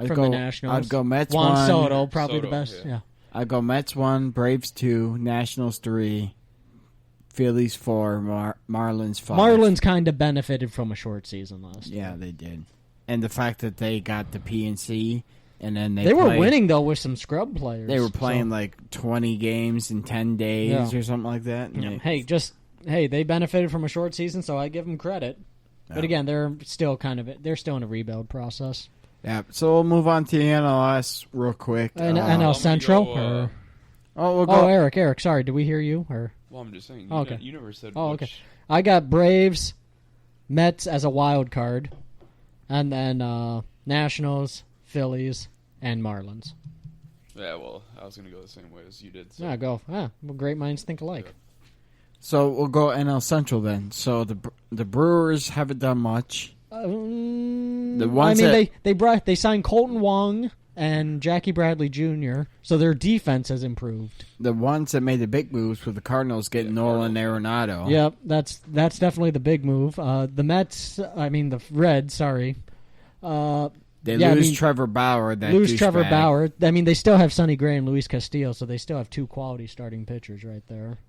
the Nationals. I'd go Mets Juan 1. Soto, probably the best. Yeah. I'd go Mets 1, Braves 2, Nationals 3, Phillies 4, Marlins 5. Marlins kind of benefited from a short season last year. Yeah, they did. And the fact that they got the PNC, and then they were winning, though, with some scrub players. They were playing like 20 games in 10 days or something like that. Yeah. They benefited from a short season, so I give them credit. Yeah. But again, they're still in a rebuild process. Yeah, so we'll move on to the NLS real quick. NL Central? We'll go. Eric, sorry, did we hear you? Or? Well, I'm just saying, okay. You never said much. Okay. I got Braves, Mets as a wild card, and then Nationals, Phillies, and Marlins. Yeah, well, I was going to go the same way as you did. So. Yeah, go. Well, great minds think alike. Yeah. So we'll go NL Central then. So the Brewers haven't done much. They signed Colton Wong and Jackie Bradley Jr., so their defense has improved. The ones that made the big moves were the Cardinals getting Nolan Arenado. Yep, that's definitely the big move. The Reds, sorry. They lose Trevor Bauer. Trevor Bauer. They still have Sonny Gray and Luis Castillo, so they still have two quality starting pitchers right there.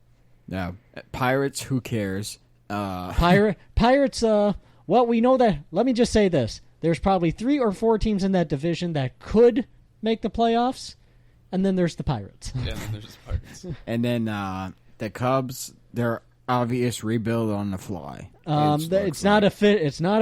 Yeah. Pirates, who cares? Pirates, well, we know that. Let me just say this. There's probably 3 or 4 teams in that division that could make the playoffs, and then there's the Pirates. Yeah, and then there's the Pirates. And then the Cubs, they're obvious rebuild on the fly. It's not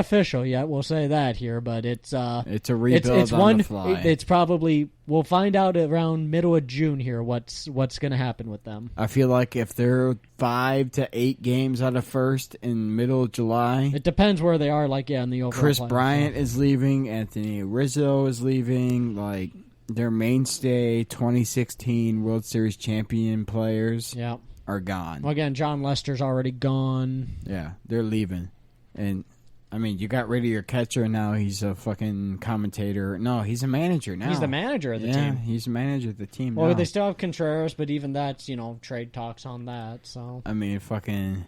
official yet. We'll say that here, but it's a rebuild on the fly. It's probably we'll find out around middle of June here what's going to happen with them. I feel like if they're 5 to 8 games out of first in middle of July, it depends where they are. In the overall. Chris Bryant is leaving. Anthony Rizzo is leaving. Like their mainstay 2016 World Series champion players. Yeah. Are gone. Well, again, John Lester's already gone. Yeah, they're leaving. And, you got rid of your catcher, and now he's a fucking commentator. No, he's a manager now. He's the manager of the team. Yeah, he's the manager of the team now. Well, they still have Contreras, but even that's, trade talks on that, so. Fucking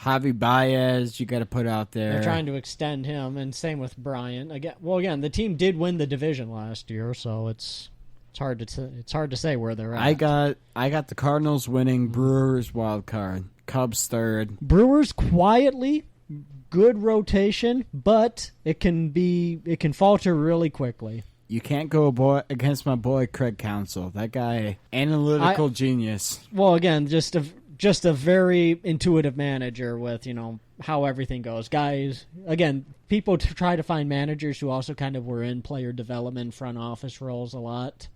Javi Baez, you got to put out there. They're trying to extend him, and same with Bryant. Again, the team did win the division last year, so it's hard to say where they're at. I got the Cardinals winning, Brewers wild card, Cubs third. Brewers quietly, good rotation, but it can falter really quickly. You can't go against my boy Craig Counsell. That guy, analytical genius. Well, again, just a very intuitive manager with how everything goes. Guys, again, people try to find managers who also kind of were in player development, front office roles a lot.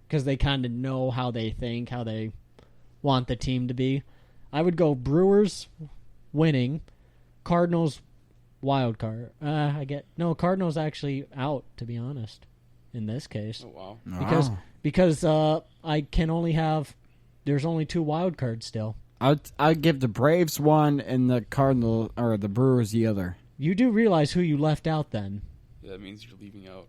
Because they kind of know how they think, how they want the team to be. I would go Brewers winning, Cardinals wild card. Cardinals actually out, to be honest, in this case. Oh, wow. Because I can only have, there's only 2 wild cards still. I'd give the Braves one and the Cardinal or the Brewers the other. You do realize who you left out then. Yeah, that means you're leaving out.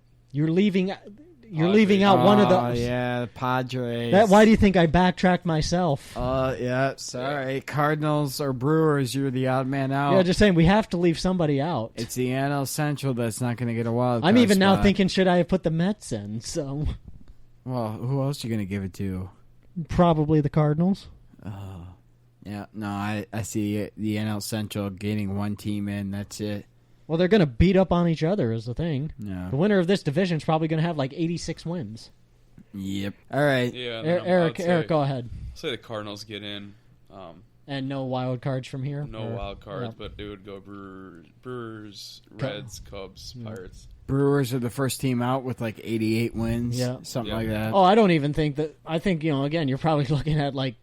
You're leaving out one of those. Oh, yeah, the Padres. Why do you think I backtracked myself? Yeah, sorry. Cardinals or Brewers, you're the odd man out. Yeah, just saying, we have to leave somebody out. It's the NL Central that's not going to get a wild card I'm even spot. now thinking, should I have put the Mets in? So, well, who else are you going to give it to? Probably the Cardinals. Yeah, no, I see the NL Central getting one team in. That's it. Well, they're going to beat up on each other is the thing. Yeah. The winner of this division is probably going to have like 86 wins. Yep. All right. Yeah, Eric, go ahead. I'll say the Cardinals get in. And no wild cards from here? No wild cards, but they would go Brewers, Reds, Cubs, Pirates. Brewers are the first team out with like 88 wins, something like that. Oh, I don't even think that. I think, again, you're probably looking at like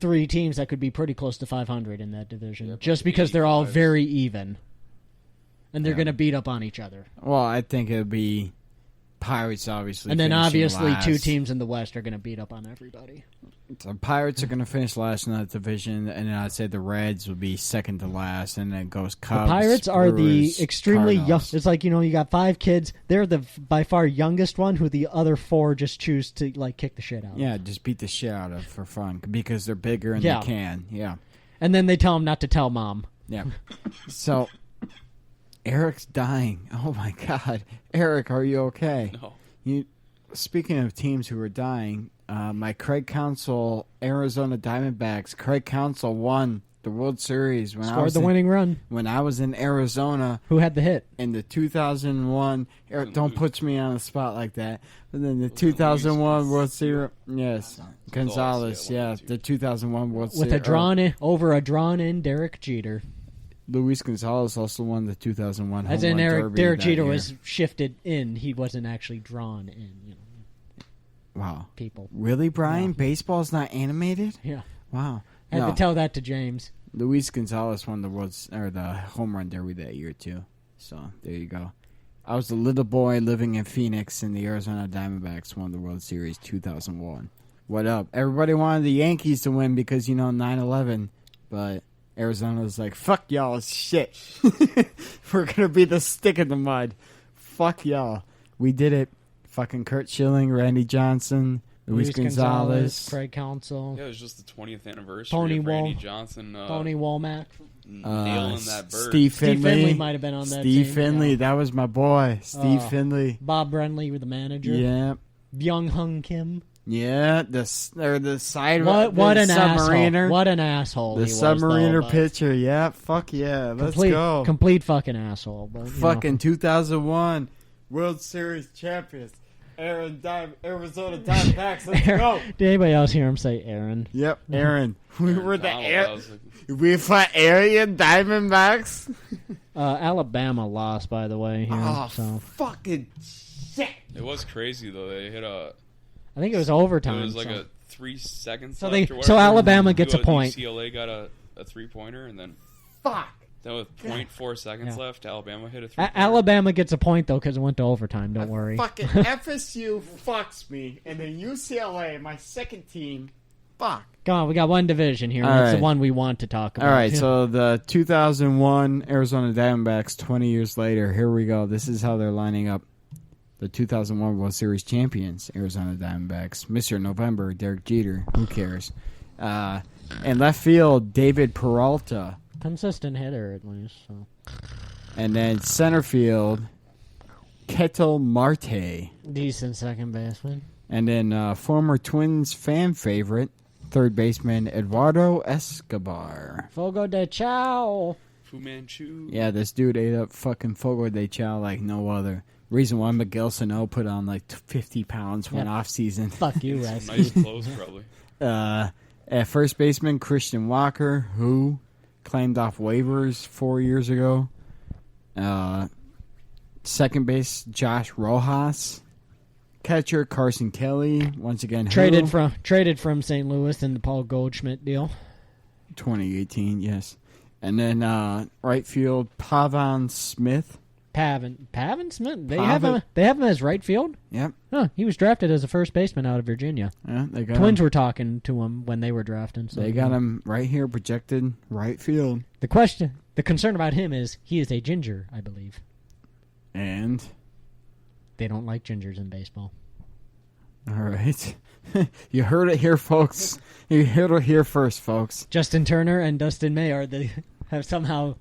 3 teams that could be pretty close to 500 in that division, just because they're all very even. And they're going to beat up on each other. Well, I think it would be Pirates, obviously. And then obviously last. 2 teams in the West are going to beat up on everybody. The Pirates are going to finish last in that division, and then I'd say the Reds would be second to last, and then it goes Cubs. The Pirates are Brewers, the extremely Cardinals. young. It's like, you got 5 kids. They're the by far youngest one who the other 4 just choose to like kick the shit out of. Yeah, just beat the shit out of for fun because they're bigger and they can. Yeah. And then they tell them not to tell mom. Yeah. So, Eric's dying. Oh, my God. Eric, are you okay? No. Speaking of teams who are dying, my Craig Counsell Arizona Diamondbacks. Craig Counsell won the World Series Scored the winning run. when I was in Arizona. Who had the hit? In the 2001, don't put me on the spot like that. But then the 2001 World Series, yes, Gonzalez, yeah, the 2001 World Series With a drawn-in Derek Jeter. Luis Gonzalez also won the 2001 As home in run derby Derek that Jeter year. was shifted in. He wasn't actually drawn in. Wow. People. Really, Brian? Yeah. Baseball's not animated? Yeah. Wow. I had to tell that to James. Luis Gonzalez won the home run derby that year too. So there you go. I was a little boy living in Phoenix, and the Arizona Diamondbacks won the World Series 2001. What up? Everybody wanted the Yankees to win because 9/11, but Arizona was like, "Fuck y'all, shit. We're gonna be the stick in the mud. Fuck y'all. We did it." Fucking Kurt Schilling, Randy Johnson, Luis Gonzalez, Craig Counsell, Yeah, it was just the 20th anniversary Tony of Randy Wall- Johnson. Tony Womack. Nailing that bird. Steve Finley might have been on that Steve team. Finley, Yeah. that was my boy. Steve Finley. Bob Brenly with the manager. Yeah. Young Hung Kim. Yeah, the side What the an submariner. asshole. What an asshole The he was, submariner though, but pitcher. Yeah, fuck yeah. Let's go. Complete fucking asshole. But, Fucking 2001 World Series champions. Arizona Diamondbacks. Let's go. Did anybody else hear him say Aaron? Yep, Aaron. We were the Donald, I was like, we fought Aryan Diamondbacks. Alabama lost, by the way. Here, Oh, so fucking shit. it was crazy though. They hit a. I think it was overtime. It was like so. a 3 seconds. So left they- or whatever. so Alabama gets a point. UCLA got a 3-pointer, and then Fuck. with 0.4 seconds Yeah. left, Alabama hit a 3-pointer. Alabama gets a point though because it went to overtime. Don't worry. Fucking FSU fucks me, and then UCLA, my second team, fuck. Come on, we got one division here. All That's right. the one we want to talk about. All right, so the 2001 Arizona Diamondbacks, 20 years later, here we go. This is how they're lining up. The 2001 World Series champions, Arizona Diamondbacks. Mr. November, Derek Jeter. Who cares? And left field, David Peralta. Consistent hitter at least. So. And then center field, Ketel Marte. Decent second baseman. And then former Twins fan favorite, third baseman, Eduardo Escobar. Fogo de Chao. Fu Manchu. Yeah, this dude ate up fucking Fogo de Chao like no other. Reason why Miguel Sano put on like 50 pounds one off season. Fuck you, Some Wes. nice clothes, probably. At first baseman, Christian Walker, who claimed off waivers 4 years ago. Second base, Josh Rojas. Catcher, Carson Kelly. Once again, Traded who? from St. Louis in the Paul Goldschmidt deal. 2018, yes. And then right field, Pavon Smith. Pavin Smith. They have him as right field. Yep. Huh, he was drafted as a first baseman out of Virginia. Yeah, they got Twins him. were talking to him when they were drafting. So They got him right here, projected right field. The concern about him is he is a ginger, I believe. And They don't like gingers in baseball. all right, you heard it here, folks. You heard it here first, folks. Justin Turner and Dustin May have somehow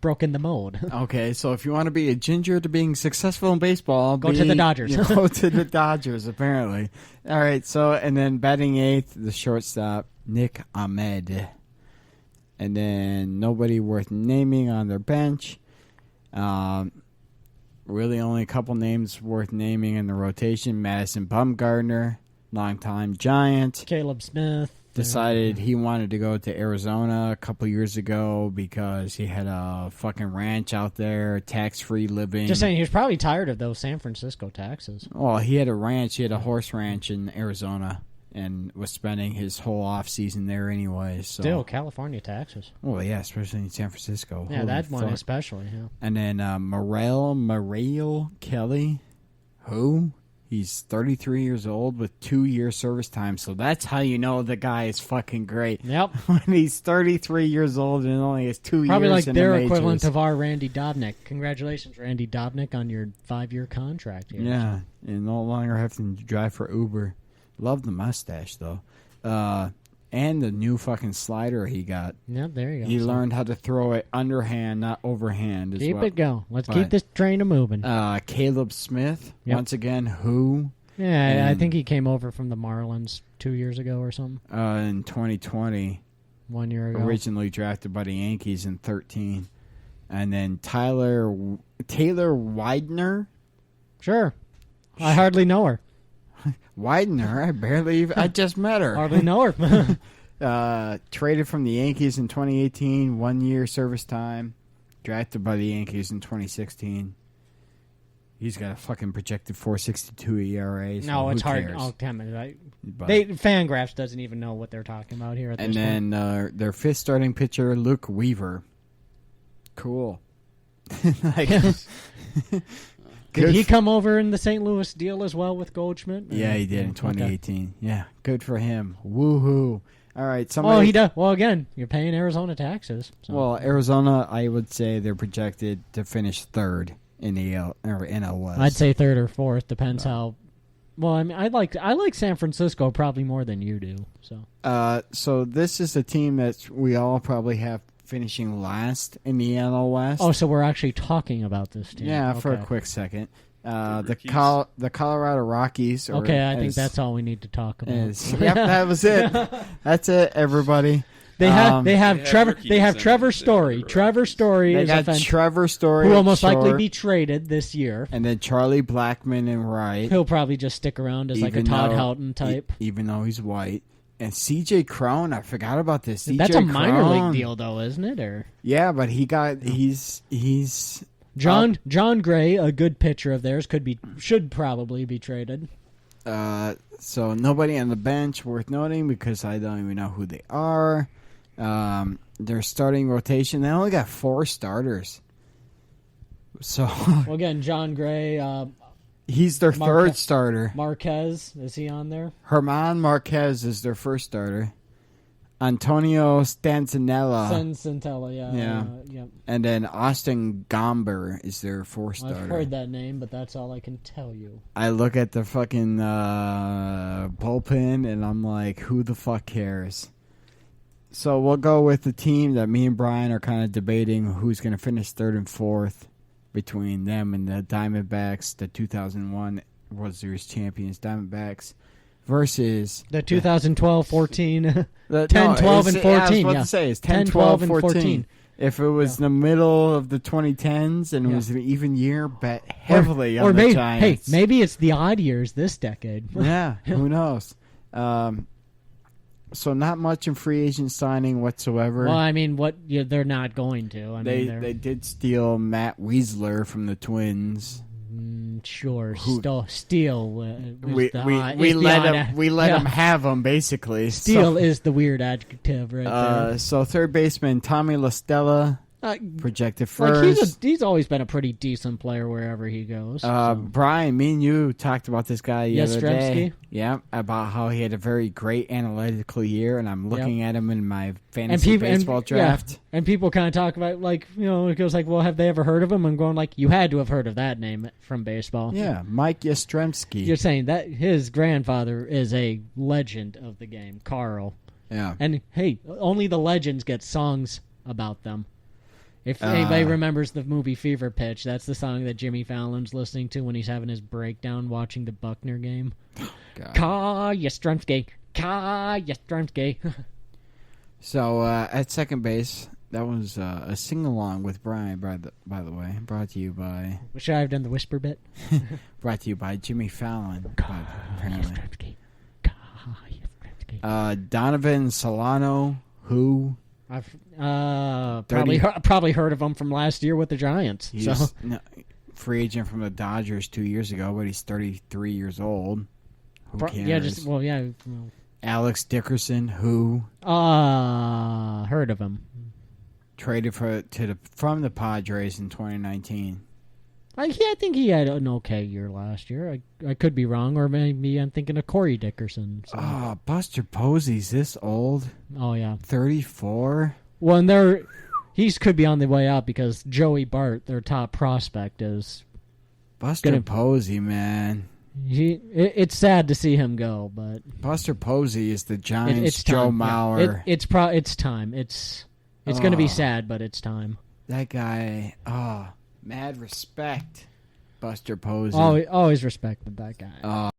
broken the mold. Okay, so if you want to be a ginger to being successful in baseball, Go to the Dodgers. you go to the Dodgers, apparently. All right, so, and then batting eighth, the shortstop, Nick Ahmed. And then nobody worth naming on their bench. Really only a couple names worth naming in the rotation. Madison Bumgarner, longtime Giant. Caleb Smith. Decided he wanted to go to Arizona a couple years ago because he had a fucking ranch out there, tax-free living. Just saying, he was probably tired of those San Francisco taxes. Well, he had a ranch. He had a horse ranch in Arizona and was spending his whole off season there anyway. So. Still, California taxes. Well, yeah, especially in San Francisco. Yeah, Holy that one fuck. especially. Yeah. And then Morel Kelly, who? He's 33 years old with 2-year service time, so that's how you know the guy is fucking great. Yep. When he's 33 years old and only has 2 Probably years like in their the majors. equivalent of our Randy Dobnik. Congratulations, Randy Dobnik, on your 5-year contract here. Yeah, and no longer having to drive for Uber. Love the mustache, though. And the new fucking slider he got. Yeah, there you go. He learned how to throw it underhand, not overhand. Keep it going. Let's keep this train a-moving. Caleb Smith, once again, who? Yeah, I think he came over from the Marlins 2 years ago or something. In 2020. 1 year ago. Originally drafted by the Yankees in 2013. And then Taylor Widener. Sure. I hardly know her. Widener? I just met her. Hardly know her. Traded from the Yankees in 2018, 1 year service time. Drafted by the Yankees in 2016. He's got a fucking projected 4.62 ERA. So no, it's hard. cares? Oh, damn it. Fangraphs doesn't even know what they're talking about here at this point. And then their fifth starting pitcher, Luke Weaver. Cool. Did he come over in the St. Louis deal as well with Goldschmidt? Yeah, he did in 2018. Okay. Yeah, good for him. Woohoo. All right. Oh, he does. Well, again, you're paying Arizona taxes. So. Well, Arizona, I would say they're projected to finish third in the NL West. I'd say third or fourth. Depends how. Well, I mean, I like San Francisco probably more than you do. So this is a team that we all probably have finishing last in the NL West. Oh, so we're actually talking about this team. Yeah, okay. for a quick second. The Colorado Rockies. Okay, I think that's all we need to talk about. Yep, that was it. That's it, everybody. They have Trevor Story. Trevor Story they is got Trevor Story, who will most likely be traded this year. And then Charlie Blackmon and Wright. He'll probably just stick around as like a Todd Helton type, even though he's white. And C.J. Cron, I forgot about this. That's a minor league deal, though, isn't it? Or yeah, but he's John Gray, a good pitcher of theirs, should probably be traded. So nobody on the bench worth noting because I don't even know who they are. Their starting rotation, they only got 4 starters. So well, again, John Gray. He's their third starter. Marquez, is he on there? Herman Marquez is their first starter. Antonio Stanzanella. Yeah. And then Austin Gomber is their fourth starter. I've heard that name, but that's all I can tell you. I look at the fucking bullpen, and I'm like, who the fuck cares? So we'll go with the team that me and Brian are kind of debating who's going to finish third and fourth between them and the Diamondbacks, the 2001 World Series champions Diamondbacks, versus the 2012-14, 10, 12, and 14. I was about to say, it's 10, 12, 14. If it was in the middle of the 2010s and it was an even year, bet heavily on the Giants. Hey, maybe it's the odd years this decade. Yeah, who knows? So not much in free agent signing whatsoever. Well, I mean, they're not going to. They did steal Matt Weisler from the Twins. Sure, steal. We let him have him basically. Steal is the weird adjective, right there. So third baseman Tommy La Stella. Projected first. Like he's always been a pretty decent player wherever he goes. Brian, me and you talked about this guy the other day. Yastrzemski? Yeah, about how he had a very great analytical year, and I'm looking at him in my fantasy baseball draft. Yeah. And people kind of talk about, it goes like, well, have they ever heard of him? I'm going like, you had to have heard of that name from baseball. Yeah, Mike Yastrzemski. You're saying that his grandfather is a legend of the game, Carl. Yeah. And, hey, only the legends get songs about them. If anybody remembers the movie Fever Pitch, that's the song that Jimmy Fallon's listening to when he's having his breakdown watching the Buckner game. Ka Yastrzemski. So at second base, that was a sing-along with Brian, by the way. Brought to you by... Should I have done the whisper bit? Brought to you by Jimmy Fallon. Apparently. Donovan Solano, who... I've probably heard of him from last year with the Giants. He's free agent from the Dodgers 2 years ago, but he's 33 years old. Who cares? Alex Dickerson, who heard of him. Traded from the Padres in 2019. I think he had an okay year last year. I could be wrong, or maybe I'm thinking of Corey Dickerson. So. Buster Posey's this old. Oh, yeah. 34? Well, and he could be on the way out because Joey Bart, their top prospect, is... Buster Posey, man. It's sad to see him go, but Buster Posey is the Giants' it's Joe time. Mauer. Yeah. It's time. It's going to be sad, but it's time. That guy, mad respect, Buster Posey. Always respected that guy.